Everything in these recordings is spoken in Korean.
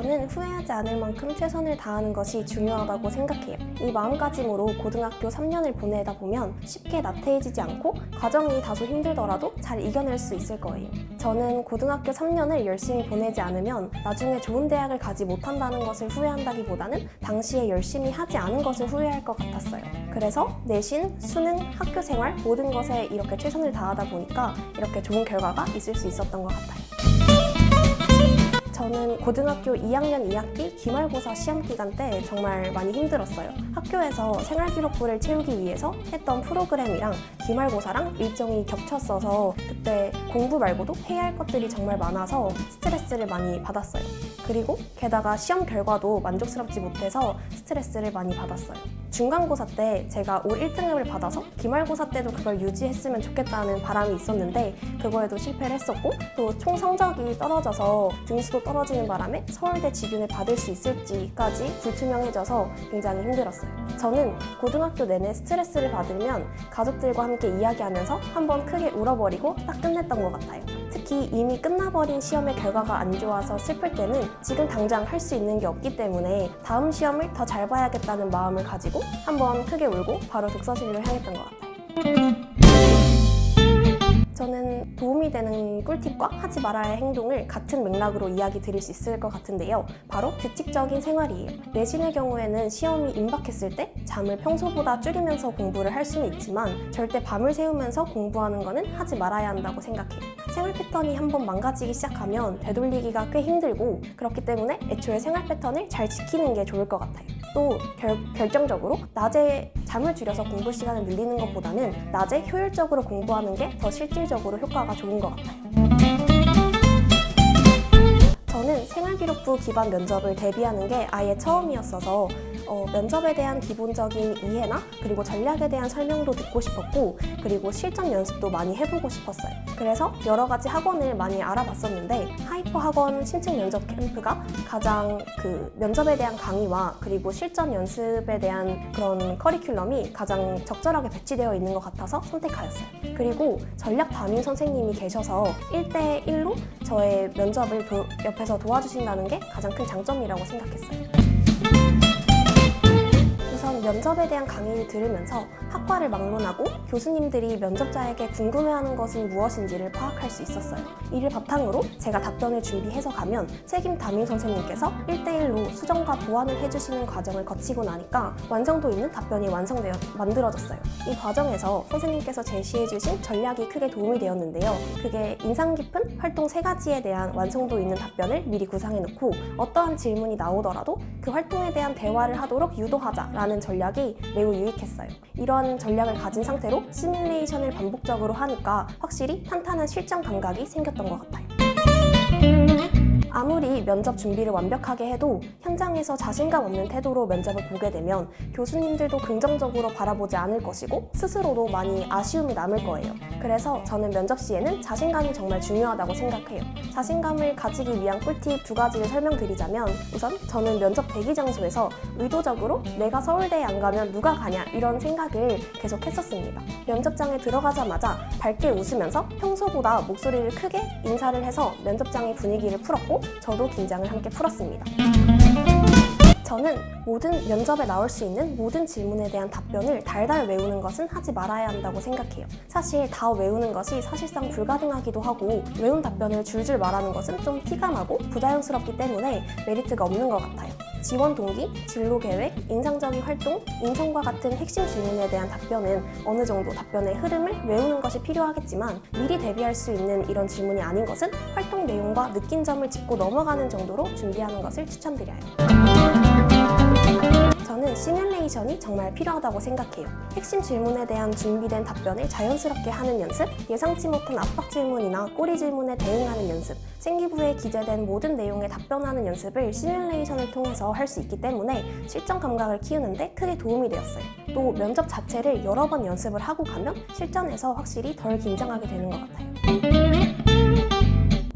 저는 후회하지 않을 만큼 최선을 다하는 것이 중요하다고 생각해요. 이 마음가짐으로 고등학교 3년을 보내다 보면 쉽게 나태해지지 않고 과정이 다소 힘들더라도 잘 이겨낼 수 있을 거예요. 저는 고등학교 3년을 열심히 보내지 않으면 나중에 좋은 대학을 가지 못한다는 것을 후회한다기보다는 당시에 열심히 하지 않은 것을 후회할 것 같았어요. 그래서 내신, 수능, 학교 생활 모든 것에 이렇게 최선을 다하다 보니까 이렇게 좋은 결과가 있을 수 있었던 것 같아요. 저는 고등학교 2학년 2학기 기말고사 시험 기간 때 정말 많이 힘들었어요. 학교에서 생활기록부를 채우기 위해서 했던 프로그램이랑 기말고사랑 일정이 겹쳤어서 그때 공부 말고도 해야 할 것들이 정말 많아서 스트레스를 많이 받았어요. 그리고 게다가 시험 결과도 만족스럽지 못해서 스트레스를 많이 받았어요. 중간고사 때 제가 올 1등급을 받아서 기말고사 때도 그걸 유지했으면 좋겠다는 바람이 있었는데 그거에도 실패를 했었고 또 총 성적이 떨어져서 등수도 떨어지는 바람에 서울대 직윤을 받을 수 있을지까지 불투명해져서 굉장히 힘들었어요. 저는 고등학교 내내 스트레스를 받으면 가족들과 함께 이야기하면서 한번 크게 울어버리고 딱 끝냈던 것 같아요. 특히 이미 끝나버린 시험의 결과가 안 좋아서 슬플 때는 지금 당장 할 수 있는 게 없기 때문에 다음 시험을 더 잘 봐야겠다는 마음을 가지고 한번 크게 울고 바로 독서실로 향했던 것 같아요. 저는 도움이 되는 꿀팁과 하지 말아야 할 행동을 같은 맥락으로 이야기 드릴 수 있을 것 같은데요. 바로 규칙적인 생활이에요. 내신의 경우에는 시험이 임박했을 때 잠을 평소보다 줄이면서 공부를 할 수는 있지만 절대 밤을 새우면서 공부하는 거는 하지 말아야 한다고 생각해요. 생활 패턴이 한번 망가지기 시작하면 되돌리기가 꽤 힘들고 그렇기 때문에 애초에 생활 패턴을 잘 지키는 게 좋을 것 같아요. 또 결정적으로 낮에 잠을 줄여서 공부 시간을 늘리는 것보다는 낮에 효율적으로 공부하는 게 더 실질적으로 효과가 좋은 것 같아요. 저는 생활기록부 기반 면접을 대비하는 게 아예 처음이었어서 면접에 대한 기본적인 이해나 그리고 전략에 대한 설명도 듣고 싶었고 그리고 실전 연습도 많이 해보고 싶었어요. 그래서 여러 가지 학원을 많이 알아봤었는데 하이퍼 학원 신청 면접 캠프가 가장 면접에 대한 강의와 그리고 실전 연습에 대한 그런 커리큘럼이 가장 적절하게 배치되어 있는 것 같아서 선택하였어요. 그리고 전략 담임 선생님이 계셔서 1대1로 저의 면접을 옆에서 도와주신다는 게 가장 큰 장점이라고 생각했어요. 우선 면접에 대한 강의를 들으면서 학과를 막론하고 교수님들이 면접자에게 궁금해하는 것은 무엇인지를 파악할 수 있었어요. 이를 바탕으로 제가 답변을 준비해서 가면 책임 담임 선생님께서 1대1로 수정과 보완을 해주시는 과정을 거치고 나니까 완성도 있는 답변이 만들어졌어요. 이 과정에서 선생님께서 제시해주신 전략이 크게 도움이 되었는데요. 그게 인상 깊은 활동 3가지에 대한 완성도 있는 답변을 미리 구상해놓고 어떠한 질문이 나오더라도 그 활동에 대한 대화를 하도록 유도하자라는 전략이 매우 유익했어요. 이런 전략을 가진 상태로 시뮬레이션을 반복적으로 하니까 확실히 탄탄한 실전 감각이 생겼던 것 같아요. 아무리 면접 준비를 완벽하게 해도 현장에서 자신감 없는 태도로 면접을 보게 되면 교수님들도 긍정적으로 바라보지 않을 것이고 스스로도 많이 아쉬움이 남을 거예요. 그래서 저는 면접 시에는 자신감이 정말 중요하다고 생각해요. 자신감을 가지기 위한 꿀팁 2가지를 설명드리자면 우선 저는 면접 대기 장소에서 의도적으로 내가 서울대에 안 가면 누가 가냐 이런 생각을 계속 했었습니다. 면접장에 들어가자마자 밝게 웃으면서 평소보다 목소리를 크게 인사를 해서 면접장의 분위기를 풀었고 저도 긴장을 함께 풀었습니다. 저는 모든 면접에 나올 수 있는 모든 질문에 대한 답변을 달달 외우는 것은 하지 말아야 한다고 생각해요. 사실 다 외우는 것이 사실상 불가능하기도 하고 외운 답변을 줄줄 말하는 것은 좀 티가 나고 부자연스럽기 때문에 메리트가 없는 것 같아요. 지원 동기, 진로 계획, 인상적인 활동, 인성과 같은 핵심 질문에 대한 답변은 어느 정도 답변의 흐름을 외우는 것이 필요하겠지만 미리 대비할 수 있는 이런 질문이 아닌 것은 활동 내용과 느낀 점을 짚고 넘어가는 정도로 준비하는 것을 추천드려요. 저는 시뮬레이션이 정말 필요하다고 생각해요. 핵심 질문에 대한 준비된 답변을 자연스럽게 하는 연습, 예상치 못한 압박 질문이나 꼬리 질문에 대응하는 연습, 생기부에 기재된 모든 내용에 답변하는 연습을 시뮬레이션을 통해서 할 수 있기 때문에 실전 감각을 키우는데 크게 도움이 되었어요. 또 면접 자체를 여러 번 연습을 하고 가면 실전에서 확실히 덜 긴장하게 되는 것 같아요.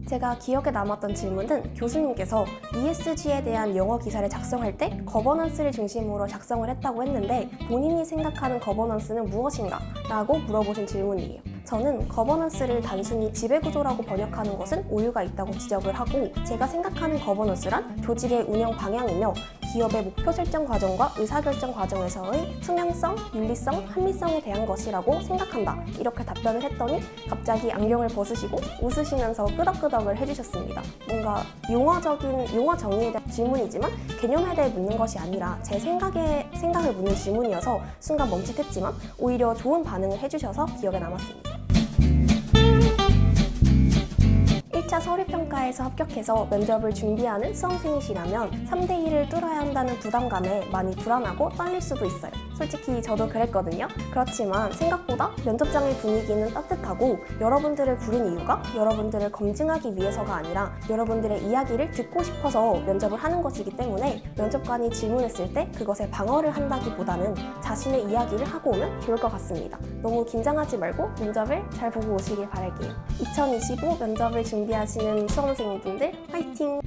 제가 기억에 남았던 질문은 교수님께서 ESG에 대한 영어 기사를 작성할 때 거버넌스를 중심으로 작성을 했다고 했는데 본인이 생각하는 거버넌스는 무엇인가? 라고 물어보신 질문이에요. 저는 거버넌스를 단순히 지배구조라고 번역하는 것은 오류가 있다고 지적을 하고, 제가 생각하는 거버넌스란 조직의 운영 방향이며 기업의 목표 설정 과정과 의사결정 과정에서의 투명성, 윤리성, 합리성에 대한 것이라고 생각한다. 이렇게 답변을 했더니 갑자기 안경을 벗으시고 웃으시면서 끄덕끄덕을 해주셨습니다. 뭔가 용어 정의에 대한 질문이지만 개념에 대해 묻는 것이 아니라 제 생각을 묻는 질문이어서 순간 멈칫했지만 오히려 좋은 반응을 해주셔서 기억에 남았습니다. 1차 서류평가에서 합격해서 면접을 준비하는 수험생이시라면 3대1을 뚫어야 한다는 부담감에 많이 불안하고 떨릴 수도 있어요. 솔직히 저도 그랬거든요. 그렇지만 생각보다 면접장의 분위기는 따뜻하고, 여러분들을 부른 이유가 여러분들을 검증하기 위해서가 아니라 여러분들의 이야기를 듣고 싶어서 면접을 하는 것이기 때문에 면접관이 질문했을 때 그것에 방어를 한다기보다는 자신의 이야기를 하고 오면 좋을 것 같습니다. 너무 긴장하지 말고 면접을 잘 보고 오시길 바랄게요. 2025 면접을 준비하시는 수험생분들 화이팅!